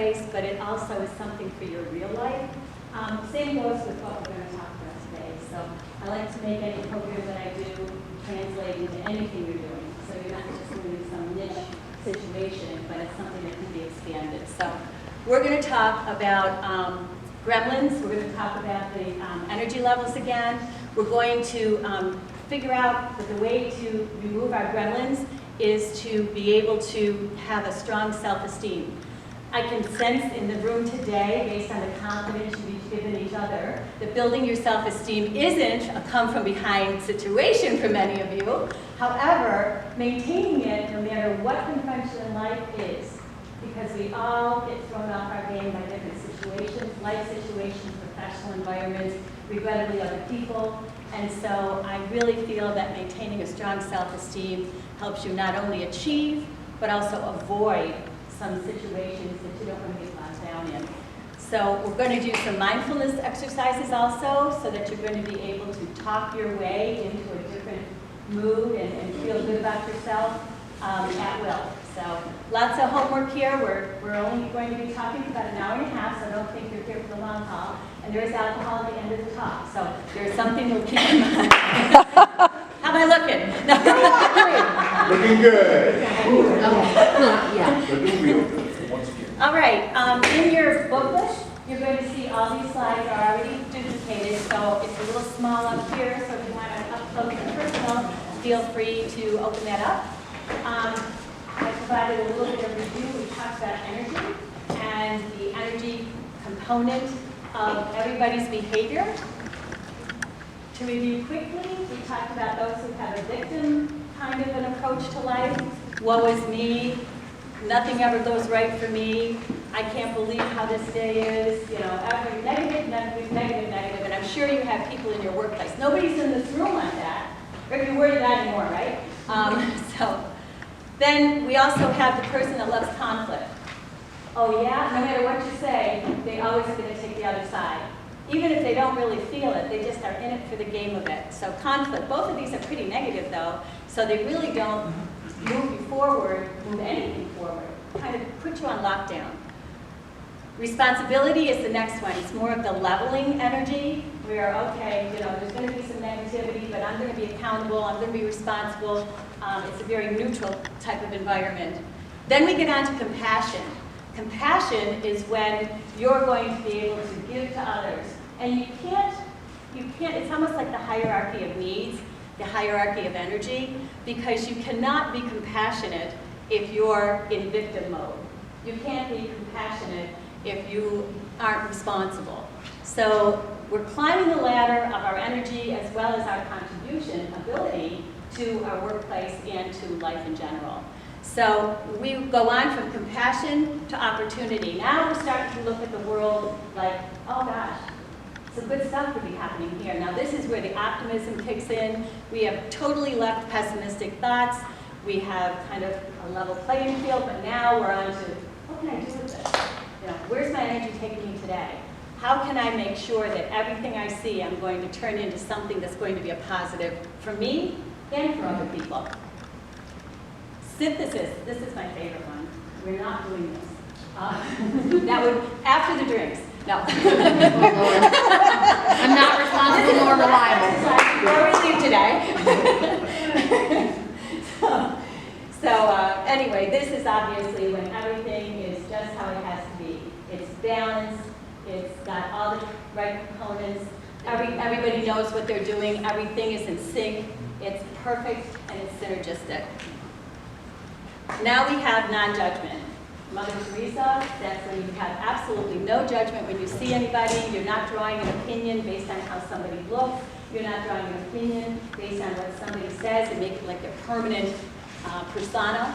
workplace, but it also is something for your real life. Same goes with what we're going to talk about today. So I like to make any program that I do translate into anything you're doing. So you're not just doing some niche situation, but it's something that can be expanded. So we're going to talk about gremlins. We're going to talk about the energy levels again. We're going to figure out that the way to remove our gremlins is to be able to have a strong self-esteem. I can sense in the room today, based on the confidence you've each given each other, that building your self-esteem isn't a come-from-behind situation for many of you. However, maintaining it, no matter what confronts you in life, is. Because we all get thrown off our game by different situations, life situations, professional environments, regrettably other people. And so I really feel that maintaining a strong self-esteem helps you not only achieve, but also avoid some situations that you don't want to get bogged down in. So we're going to do some mindfulness exercises also, so that you're going to be able to talk your way into a different mood and feel good about yourself at will. So lots of homework here. We're only going to be talking for about an hour and a half, so I don't think you're here for the long haul. And there is alcohol at the end of the talk, so there's something to keep in mind. How am I looking? Looking good. Yeah. Looking real good. Once again. All right, in your booklet, you're going to see all these slides are already duplicated, so it's a little small up here, so if you want to up close and personal, feel free to open that up. I provided a little bit of review. We talked about energy and the energy component of everybody's behavior. To review quickly, we talked about those who have a victim kind of an approach to life. Woe is me. Nothing ever goes right for me. I can't believe how this day is. You know, every negative, negative, negative, negative. And I'm sure you have people in your workplace. Nobody's in this room like that. Or if you were that anymore, right? Then we also have the person that loves conflict. Oh yeah, no matter what you say, they always are going to take the other side. Even if they don't really feel it, they just are in it for the game of it. So conflict, both of these are pretty negative though, so they really don't move you forward, move anything forward, kind of put you on lockdown. Responsibility is the next one. It's more of the leveling energy where, okay, you know, there's going to be some negativity, but I'm going to be accountable, I'm going to be responsible. It's a very neutral type of environment. Then we get on to compassion. Compassion is when you're going to be able to give to others. And you can't, it's almost like the hierarchy of needs, the hierarchy of energy, because you cannot be compassionate if you're in victim mode. You can't be compassionate if you aren't responsible. So we're climbing the ladder of our energy as well as our contribution ability to our workplace and to life in general. So we go on from compassion to opportunity. Now we're starting to look at the world like, oh gosh, some good stuff could be happening here. Now this is where the optimism kicks in. We have totally left pessimistic thoughts. We have kind of a level playing field, but now we're on to, what can I do with this? You know, where's my energy taking me today? How can I make sure that everything I see I'm going to turn into something that's going to be a positive for me and for other people? Synthesis, this is my favorite one. We're not doing this. That would, after the drinks. No. I'm not responsible nor reliable. Before we leave today. so anyway, this is obviously when everything is just how it has to be. It's balanced, it's got all the right components, everybody knows what they're doing, everything is in sync, it's perfect, and it's synergistic. Now we have non-judgment. Mother Teresa, that's when you have absolutely no judgment when you see anybody. You're not drawing an opinion based on how somebody looks. You're not drawing an opinion based on what somebody says and make it like a permanent persona.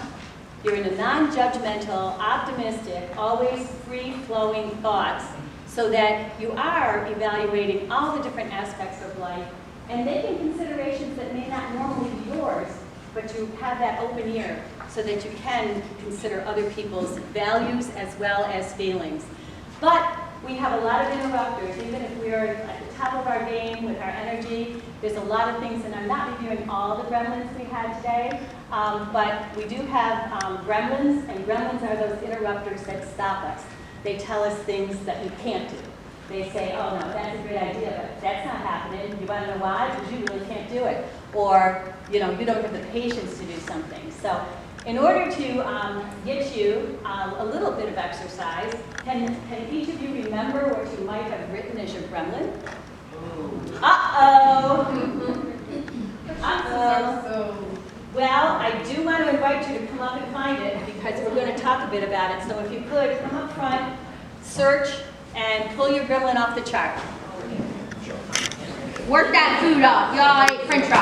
You're in a non-judgmental, optimistic, always free-flowing thoughts so that you are evaluating all the different aspects of life and making considerations that may not normally be yours, but you have that open ear so that you can consider other people's values as well as feelings. But we have a lot of interrupters. Even if we're at the top of our game with our energy, there's a lot of things, and I'm not reviewing all the gremlins we had today, but we do have gremlins, and gremlins are those interrupters that stop us. they tell us things that we can't do. They say, oh no, that's a great idea, but that's not happening. You want to know why? Because you really can't do it. Or, you don't have the patience to do something. So in order to get you a little bit of exercise, can each of you remember what you might have written as your gremlin? Uh-oh. Uh-oh. Well, I do want to invite you to come up and find it because we're going to talk a bit about it. So if you could, come up front, search, and pull your gremlin off the chart. Work that food up. Y'all ate french fries.